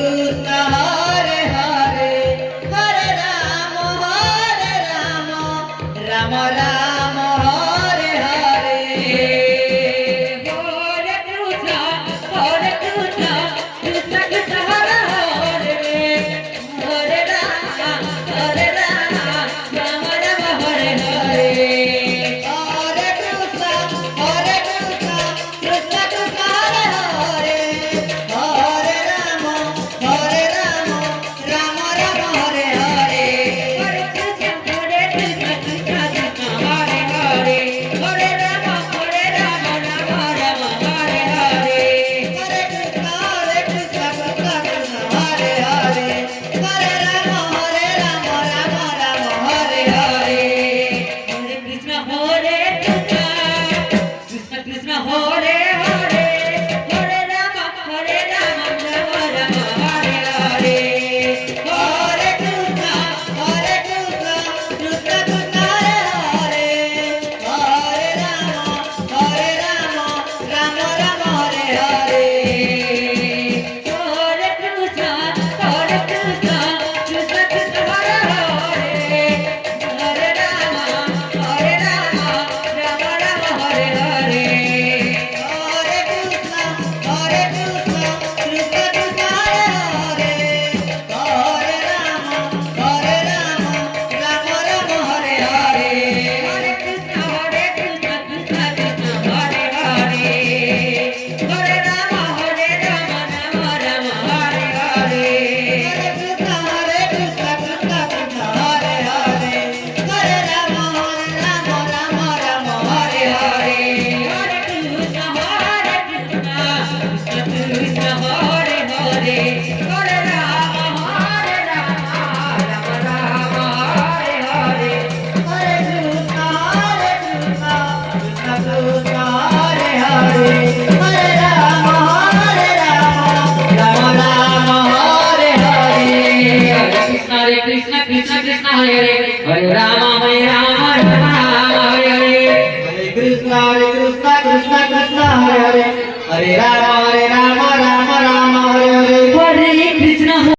Krishna Hare Hare Hare Rama Rama Rama Hare Hare Hare Krishna Krishna Krishna Hare Hare Hare Rama Rama Rama Hare Hare Hare Krishna Krishna Krishna Hare Hare Hare Rama Rama Rama Hare Hare Hare Krishna Krishna Krishna Hare Hare Hare Rama Rama Rama Hare Hare Hare Krishna Krishna Krishna Hare Hare Hare Rama Rama Rama Hare Hare Hare Krishna Krishna Krishna Hare Hare Hare Rama Rama Rama Hare Hare Hare Krishna Krishna Krishna Hare Hare Hare Rama Rama Rama Hare Hare Hare Krishna Krishna Krishna Hare Hare Hare Rama Rama Rama Hare Hare Hare Krishna Krishna Krishna Hare Hare Hare Rama Rama Rama Hare Hare Hare Krishna Krishna Krishna Hare Hare Hare Rama Rama Rama Hare Hare Hare Krishna Krishna Krishna Hare Hare Hare Rama Rama Rama Hare Hare Hare Krishna Krishna Krishna Hare Hare Hare Rama Rama Rama Hare Hare Hare Krishna Krishna Krishna Hare Hare Hare Rama Rama Rama Hare Hare Hare Krishna Krishna Krishna Hare Hare Hare Rama Rama Rama Hare Hare Hare Krishna Krishna Krishna Hare Hare Hare Rama